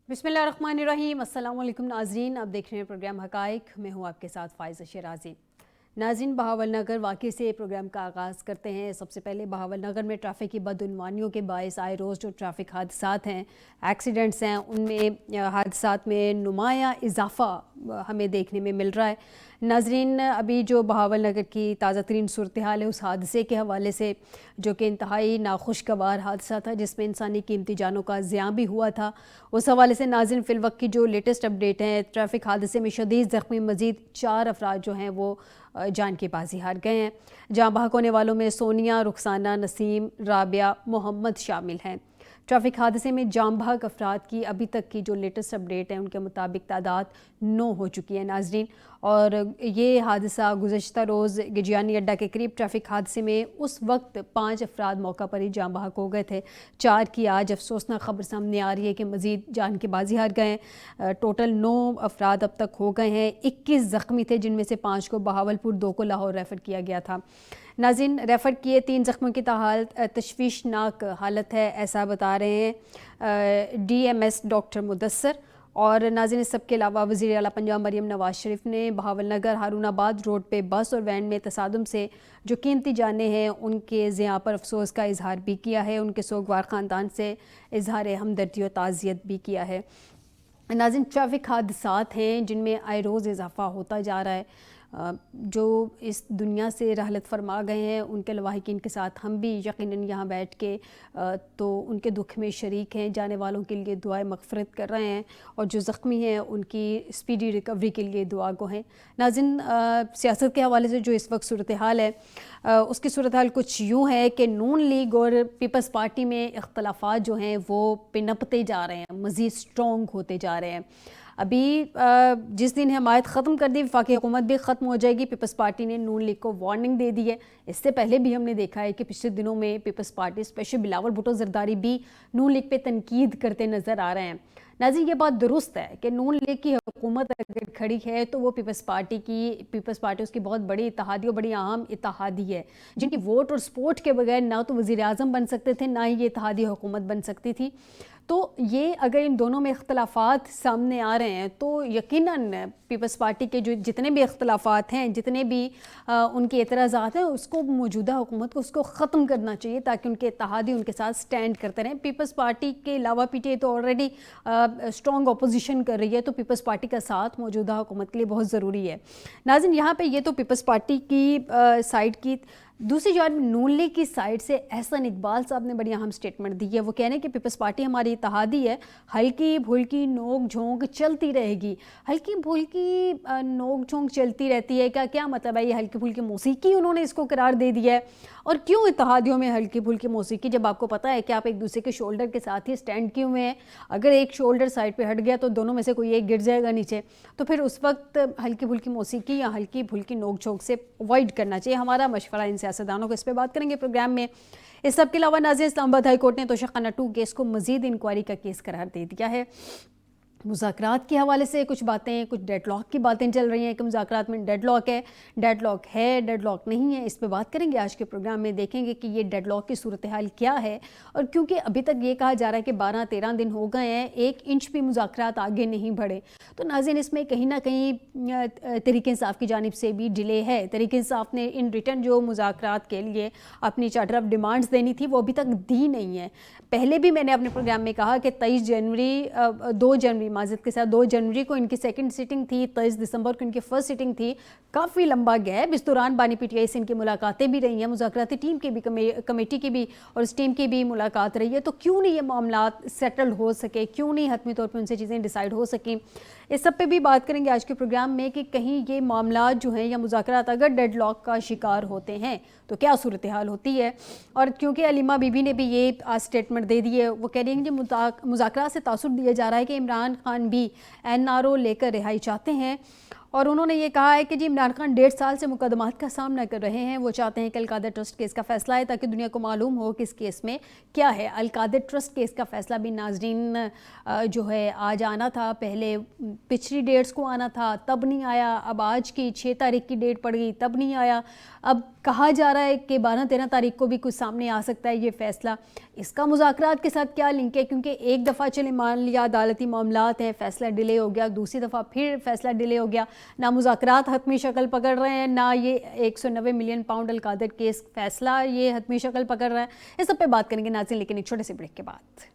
بسم اللہ الرحمن الرحیم۔ السلام علیکم ناظرین، آپ دیکھ رہے ہیں پروگرام حقائق، میں ہوں آپ کے ساتھ فائزہ شیرازی۔ ناظرین، بہاول نگر واقعے سے پروگرام کا آغاز کرتے ہیں۔ سب سے پہلے بہاول نگر میں ٹریفک کی بدعنوانیوں کے باعث آئے روز جو ٹریفک حادثات ہیں، ایکسیڈنٹس ہیں، ان میں حادثات میں نمایاں اضافہ ہمیں دیکھنے میں مل رہا ہے۔ ناظرین، ابھی جو بہاول نگر کی تازہ ترین صورتحال ہے اس حادثے کے حوالے سے، جو کہ انتہائی ناخوشگوار حادثہ تھا جس میں انسانی قیمتی جانوں کا زیاں بھی ہوا تھا، اس حوالے سے ناظرین فی الوقت کی جو لیٹسٹ اپڈیٹ ہیں، ٹریفک حادثے میں شدید زخمی مزید 4 افراد جو ہیں وہ جان کی بازی ہار گئے ہیں۔ جاں بحق ہونے والوں میں سونیا، رخسانہ، نسیم، رابعہ، محمد شامل ہیں۔ ٹریفک حادثے میں جان بحق افراد کی ابھی تک کی جو لیٹسٹ اپڈیٹ ہے ان کے مطابق تعداد 9 ہو چکی ہے ناظرین، اور یہ حادثہ گزشتہ روز گجیانی اڈہ کے قریب ٹریفک حادثے میں اس وقت 5 افراد موقع پر ہی جان بحق ہو گئے تھے۔ 4 کی آج افسوسناک خبر سامنے آ رہی ہے کہ مزید جان کی بازی ہار گئے ہیں۔ ٹوٹل 9 افراد اب تک ہو گئے ہیں، 21 زخمی تھے جن میں سے 5 کو بہاولپور، 2 کو لاہور ریفر کیا گیا تھا۔ ناظرین، ریفر کیے 3 زخمیوں کی حالت تشویشناک حالت ہے، ایسا بتا رہے ہیں D M S doctor Mudassar. اور ناظرین، اس سب کے علاوہ وزیر اعلیٰ پنجاب مریم نواز شریف نے بہاول نگر ہارون آباد روڈ پہ بس اور وین میں تصادم سے جو قیمتی جانیں ہیں ان کے زیاں پر افسوس کا اظہار بھی کیا ہے، ان کے سوگوار خاندان سے اظہار ہمدردی و تعزیت بھی کیا ہے۔ ناظرین، ٹریفک حادثات ہیں جن میں آئے روز اضافہ ہوتا جا رہا ہے۔ جو اس دنیا سے رحلت فرما گئے ہیں ان کے لواحقین کے ساتھ ہم بھی یقیناً یہاں بیٹھ کے تو ان کے دکھ میں شریک ہیں، جانے والوں کے لیے دعائے مغفرت کر رہے ہیں، اور جو زخمی ہیں ان کی اسپیڈی ریکوری کے لیے دعا گو ہیں۔ ناظرین، سیاست کے حوالے سے جو اس وقت صورتحال ہے اس کی صورتحال کچھ یوں ہے کہ نون لیگ اور پیپلز پارٹی میں اختلافات جو ہیں وہ پنپتے جا رہے ہیں، مزید سٹرونگ ہوتے جا رہے ہیں۔ ابھی جس دن حمایت ختم کر دی، وفاقی حکومت بھی ختم ہو جائے گی، پیپلز پارٹی نے نون لیگ کو وارننگ دے دی ہے۔ اس سے پہلے بھی ہم نے دیکھا ہے کہ پچھلے دنوں میں پیپلز پارٹی اسپیشل بلاول بھٹو زرداری بھی نون لیگ پہ تنقید کرتے نظر آ رہے ہیں۔ ناظرین، یہ بات درست ہے کہ نون لیگ کی حکومت اگر کھڑی ہے تو وہ پیپلز پارٹی اس کی بہت بڑی اتحادی اور بڑی اہم اتحادی ہے، جن کی ووٹ اور سپورٹ کے بغیر نہ تو وزیر اعظم بن سکتے تھے، نہ ہی یہ اتحادی حکومت بن سکتی تھی۔ تو یہ اگر ان دونوں میں اختلافات سامنے آ رہے ہیں تو یقیناً پیپلز پارٹی کے جو جتنے بھی اختلافات ہیں، جتنے بھی ان کے اعتراضات ہیں، اس کو موجودہ حکومت کو اس کو ختم کرنا چاہیے تاکہ ان کے اتحادی ان کے ساتھ سٹینڈ کرتے رہیں۔ پیپلز پارٹی کے علاوہ پی ٹی آئی تو آلریڈی اسٹرانگ اپوزیشن کر رہی ہے، تو پیپلز پارٹی کا ساتھ موجودہ حکومت کے لیے بہت ضروری ہے۔ ناظرین، یہاں پہ یہ تو پیپلز پارٹی کی سائڈ کی، دوسری جانب نون لیگ کی سائڈ سے احسن اقبال صاحب نے بڑی اہم سٹیٹمنٹ دی ہے۔ وہ کہہ رہے ہیں کہ پیپلز پارٹی ہماری اتحادی ہے، ہلکی بھلکی نوک جھونک چلتی رہے گی۔ ہلکی بھلکی نوک جھونک چلتی رہتی ہے، کیا مطلب ہے؟ یہ ہلکی بھلکی موسیقی انہوں نے اس کو قرار دے دیا ہے؟ اور کیوں اتحادیوں میں ہلکی بھلکی موسیقی، جب آپ کو پتہ ہے کہ آپ ایک دوسرے کے شولڈر کے ساتھ ہی سٹینڈ کیے ہوئے ہیں؟ اگر ایک شولڈر سائڈ پہ ہٹ گیا تو دونوں میں سے کوئی ایک گر جائے گا نیچے، تو پھر اس وقت ہلکی بھلکی موسیقی یا ہلکی بھلکی نوک جھونک سے اوائڈ کرنا چاہیے۔ ہمارا مشورہ ان سیاستدانوں کو، اس پہ بات کریں گے پروگرام میں۔ اس سب کے علاوہ ناظرین، اسلام آباد ہائی کورٹ نے توشہ خانہ 2 کیس کو مزید انکوائری کا کیس قرار دے دیا ہے۔ مذاکرات کے حوالے سے کچھ باتیں، کچھ ڈیڈ لاک کی باتیں چل رہی ہیں کہ مذاکرات میں ڈیڈ لاک ہے، ڈیڈ لاک نہیں ہے۔ اس پہ بات کریں گے آج کے پروگرام میں، دیکھیں گے کہ یہ ڈیڈ لاک کی صورتحال کیا ہے، اور کیونکہ ابھی تک یہ کہا جا رہا ہے کہ 12-13 دن ہو گئے ہیں، 1 انچ بھی مذاکرات آگے نہیں بڑھے، تو ناظرین اس میں کہیں نہ کہیں تحریک انصاف کی جانب سے بھی ڈیلے ہے۔ تحریک انصاف نے ان ریٹرن جو مذاکرات کے لیے اپنی چارٹر آف ڈیمانڈز دینی تھی وہ ابھی تک دی نہیں ہے۔ پہلے بھی میں نے اپنے پروگرام میں کہا کہ 2 جنوری معذرت کے ساتھ 2 جنوری کو ان کی سیکنڈ سیٹنگ تھی، 23 دسمبر کو ان کی فرسٹ سیٹنگ تھی، کافی لمبا گیپ۔ اس دوران بانی پی ٹی آئی سے ان کی ملاقاتیں بھی رہی ہیں، مذاکراتی ٹیم کی بھی، کمیٹی کی بھی اور اس ٹیم کی بھی ملاقات رہی ہے، تو کیوں نہیں یہ معاملات سیٹل ہو سکے، کیوں نہیں حتمی طور پہ ان سے چیزیں ڈیسائیڈ ہو سکیں؟ اس سب پہ بھی بات کریں گے آج کے پروگرام میں کہ کہیں یہ معاملات جو ہیں یا مذاکرات اگر ڈیڈ لاک کا شکار ہوتے ہیں تو کیا صورتحال ہوتی ہے۔ اور کیونکہ علیمہ بی بی نے بھی یہ اسٹیٹمنٹ دے دی ہے، وہ کہہ رہی ہیں کہ مذاکرات سے تاثر دیا جا رہا ہے کہ عمران خان بھی NRO لے کر رہائی چاہتے ہیں، اور انہوں نے یہ کہا ہے کہ جی عمران خان 1.5 سال سے مقدمات کا سامنا کر رہے ہیں، وہ چاہتے ہیں کہ القادر ٹرسٹ کیس کا فیصلہ ہے تاکہ دنیا کو معلوم ہو کہ اس کیس میں کیا ہے۔ القادر ٹرسٹ کیس کا فیصلہ بھی ناظرین جو ہے آج آنا تھا، پہلے پچھلی ڈیٹس کو آنا تھا تب نہیں آیا، اب آج کی 6 تاریخ کی ڈیٹ پڑ گئی تب نہیں آیا، اب کہا جا رہا ہے کہ 12-13 تاریخ کو بھی کچھ سامنے آ سکتا ہے یہ فیصلہ۔ اس کا مذاکرات کے ساتھ کیا لنک ہے؟ کیونکہ ایک دفعہ چلے مان لیا عدالتی معاملات ہیں، فیصلہ ڈیلے ہو گیا، دوسری دفعہ پھر فیصلہ ڈیلے ہو گیا، نہ مذاکرات حتمی شکل پکڑ رہے ہیں، نہ یہ 190 ملین پاؤنڈ القادر کیس فیصلہ یہ حتمی شکل پکڑ رہا ہے۔ اس سب پہ بات کریں گے ناظرین، لیکن ایک چھوٹے سے بریک کے بعد۔